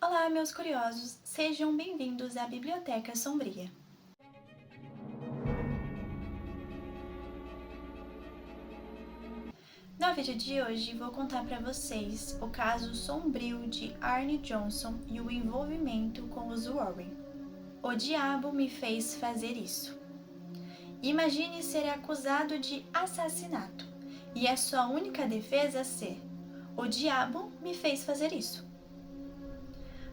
Olá, meus curiosos! Sejam bem-vindos à Biblioteca Sombria. No vídeo de hoje, vou contar para vocês o caso sombrio de Arne Johnson e o envolvimento com os Warren. O diabo me fez fazer isso. Imagine ser acusado de assassinato e a sua única defesa ser: o diabo me fez fazer isso.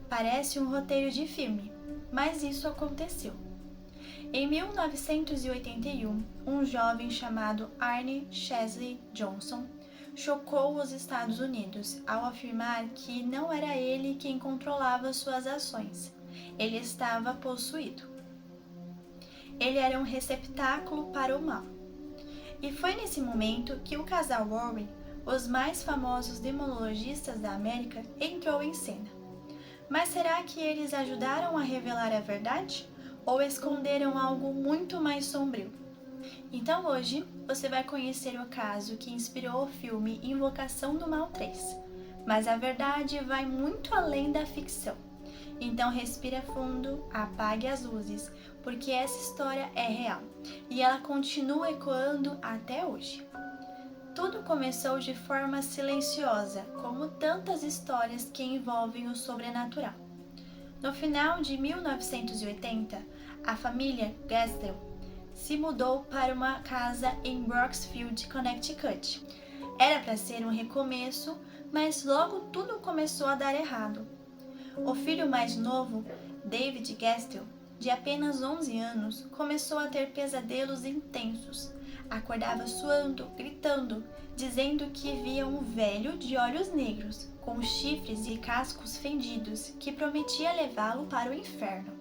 Parece um roteiro de filme, mas isso aconteceu. Em 1981, um jovem chamado Arne Chesley Johnson chocou os Estados Unidos ao afirmar que não era ele quem controlava suas ações, ele estava possuído. Ele era um receptáculo para o mal. E foi nesse momento que o casal Warren, os mais famosos demonologistas da América, entrou em cena. Mas será que eles ajudaram a revelar a verdade? Ou esconderam algo muito mais sombrio? Então hoje você vai conhecer o caso que inspirou o filme Invocação do Mal 3. Mas a verdade vai muito além da ficção. Então respira fundo, apague as luzes, porque essa história é real e ela continua ecoando até hoje. Tudo começou de forma silenciosa, como tantas histórias que envolvem o sobrenatural. No final de 1980, a família Gaskell se mudou para uma casa em Brooksfield, Connecticut. Era para ser um recomeço, mas logo tudo começou a dar errado. O filho mais novo, David Gaskell, de apenas 11 anos, começou a ter pesadelos intensos. Acordava suando, gritando, dizendo que via um velho de olhos negros, com chifres e cascos fendidos, que prometia levá-lo para o inferno.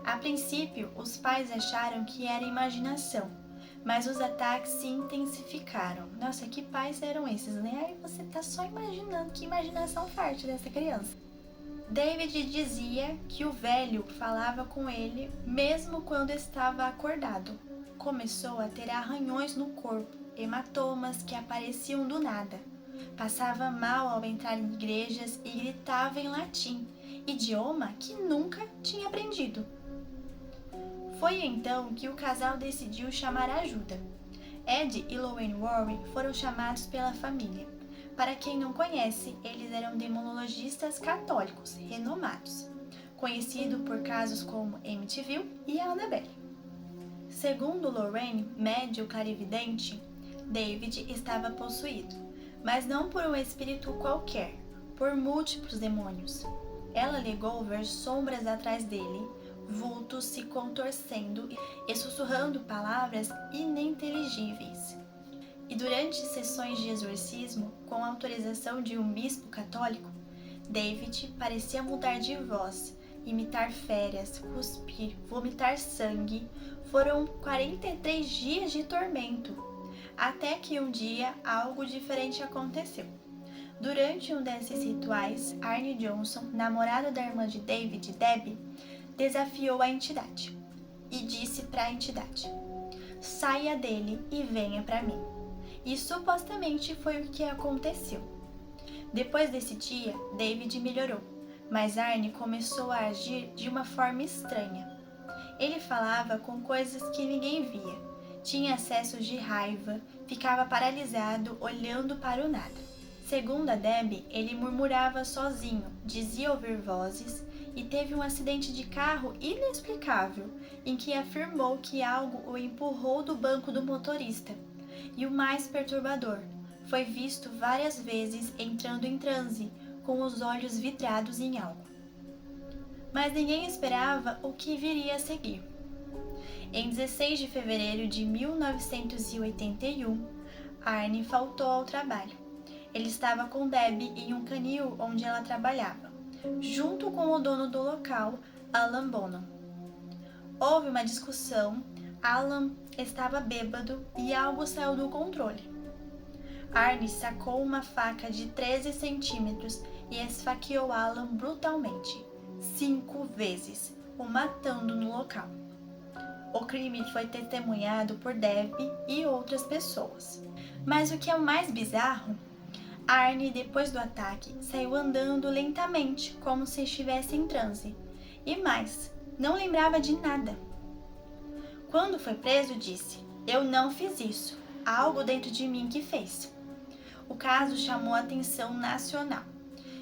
A princípio, os pais acharam que era imaginação, mas os ataques se intensificaram. Nossa, que pais eram esses, né? Aí você tá só imaginando, que imaginação fértil dessa criança. David dizia que o velho falava com ele mesmo quando estava acordado. Começou a ter arranhões no corpo, hematomas que apareciam do nada. Passava mal ao entrar em igrejas e gritava em latim, idioma que nunca tinha aprendido. Foi então que o casal decidiu chamar ajuda. Ed e Lorraine Warren foram chamados pela família. Para quem não conhece, eles eram demonologistas católicos renomados, conhecidos por casos como Amityville e a Annabelle. Segundo Lorraine, médium clarividente, David estava possuído, mas não por um espírito qualquer, por múltiplos demônios. Ela alegou ver sombras atrás dele, vultos se contorcendo e sussurrando palavras ininteligíveis. E durante sessões de exorcismo, com autorização de um bispo católico, David parecia mudar de voz, imitar férias, cuspir, vomitar sangue. Foram 43 dias de tormento, até que um dia algo diferente aconteceu. Durante um desses rituais, Arne Johnson, namorado da irmã de David, Debbie, desafiou a entidade e disse para a entidade: "Saia dele e venha para mim." E supostamente foi o que aconteceu. Depois desse dia, David melhorou, mas Arne começou a agir de uma forma estranha. Ele falava com coisas que ninguém via, tinha acessos de raiva, ficava paralisado olhando para o nada. Segundo a Debbie, ele murmurava sozinho, dizia ouvir vozes e teve um acidente de carro inexplicável em que afirmou que algo o empurrou do banco do motorista. E o mais perturbador, foi visto várias vezes entrando em transe, com os olhos vidrados em algo. Mas ninguém esperava o que viria a seguir. Em 16 de fevereiro de 1981, Arne faltou ao trabalho. Ele estava com Debbie em um canil onde ela trabalhava, junto com o dono do local, Alan Bonham. Houve uma discussão, Alan estava bêbado e algo saiu do controle. Arne sacou uma faca de 13 centímetros e esfaqueou Alan brutalmente, 5 vezes, o matando no local. O crime foi testemunhado por Debbie e outras pessoas. Mas o que é o mais bizarro? Arne, depois do ataque, saiu andando lentamente, como se estivesse em transe. E mais, não lembrava de nada. Quando foi preso, disse: "Eu não fiz isso. Algo dentro de mim que fez." O caso chamou a atenção nacional.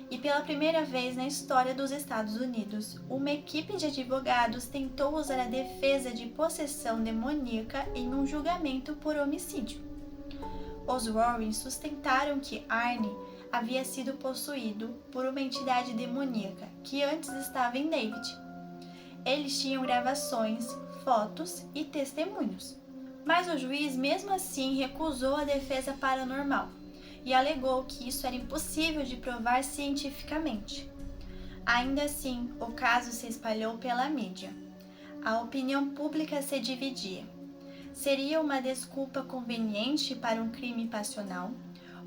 E pela primeira vez na história dos Estados Unidos, uma equipe de advogados tentou usar a defesa de possessão demoníaca em um julgamento por homicídio. Os Warren sustentaram que Arne havia sido possuído por uma entidade demoníaca que antes estava em David. Eles tinham gravações, fotos e testemunhos. Mas o juiz mesmo assim recusou a defesa paranormal e alegou que isso era impossível de provar cientificamente. Ainda assim, o caso se espalhou pela mídia. A opinião pública se dividia. Seria uma desculpa conveniente para um crime passional?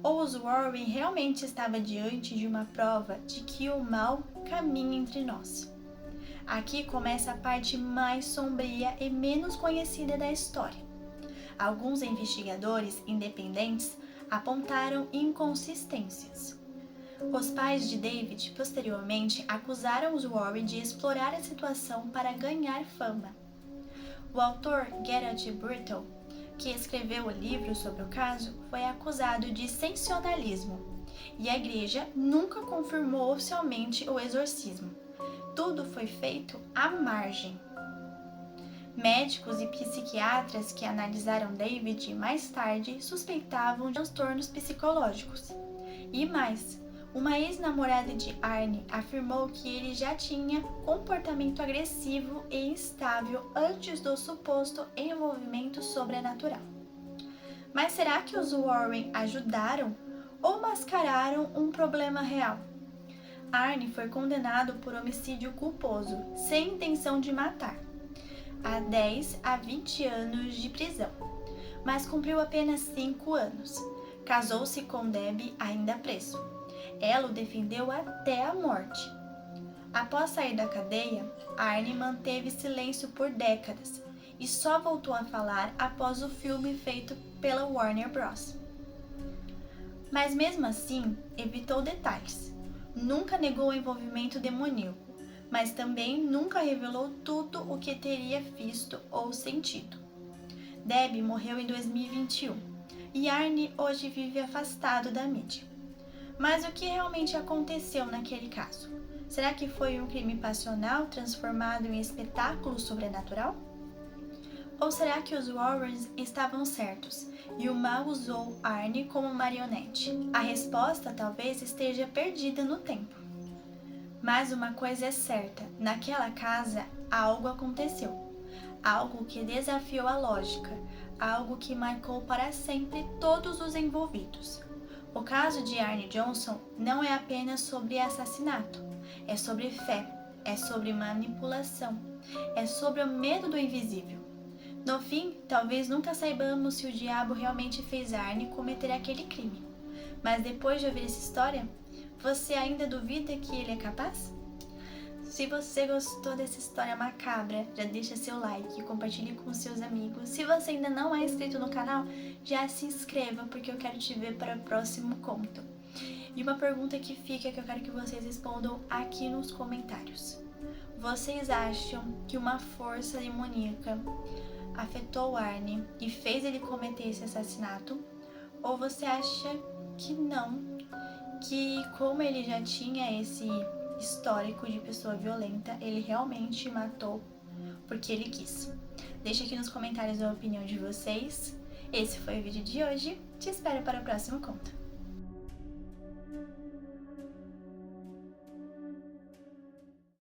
Ou os Warren realmente estavam diante de uma prova de que o mal caminha entre nós? Aqui começa a parte mais sombria e menos conhecida da história. Alguns investigadores independentes apontaram inconsistências. Os pais de David posteriormente acusaram os Warren de explorar a situação para ganhar fama. O autor Gerald Brittle, que escreveu o livro sobre o caso, foi acusado de sensacionalismo, e a igreja nunca confirmou oficialmente o exorcismo. Tudo foi feito à margem. Médicos e psiquiatras que analisaram David mais tarde suspeitavam de transtornos psicológicos. E mais, uma ex-namorada de Arne afirmou que ele já tinha comportamento agressivo e instável antes do suposto envolvimento sobrenatural. Mas será que os Warren ajudaram ou mascararam um problema real? Arne foi condenado por homicídio culposo, sem intenção de matar, a 10 a 20 anos de prisão, mas cumpriu apenas 5 anos. Casou-se com Debbie ainda preso. Ela o defendeu até a morte. Após sair da cadeia, Arne manteve silêncio por décadas e só voltou a falar após o filme feito pela Warner Bros. Mas mesmo assim, evitou detalhes. Nunca negou o envolvimento demoníaco, mas também nunca revelou tudo o que teria visto ou sentido. Debbie morreu em 2021 e Arne hoje vive afastado da mídia. Mas o que realmente aconteceu naquele caso? Será que foi um crime passional transformado em espetáculo sobrenatural? Ou será que os Warrens estavam certos e o mal usou Arne como marionete? A resposta talvez esteja perdida no tempo. Mas uma coisa é certa, naquela casa algo aconteceu. Algo que desafiou a lógica, algo que marcou para sempre todos os envolvidos. O caso de Arne Johnson não é apenas sobre assassinato, é sobre fé, é sobre manipulação, é sobre o medo do invisível. No fim, talvez nunca saibamos se o diabo realmente fez Arne cometer aquele crime. Mas depois de ouvir essa história, você ainda duvida que ele é capaz? Se você gostou dessa história macabra, já deixa seu like e compartilhe com seus amigos. Se você ainda não é inscrito no canal, já se inscreva, porque eu quero te ver para o próximo conto. E uma pergunta que fica, que eu quero que vocês respondam aqui nos comentários. Vocês acham que uma força demoníaca afetou Arne e fez ele cometer esse assassinato? Ou você acha que não, que como ele já tinha esse histórico de pessoa violenta, ele realmente matou porque ele quis? Deixa aqui nos comentários a opinião de vocês. Esse foi o vídeo de hoje. Te espero para o próximo conto.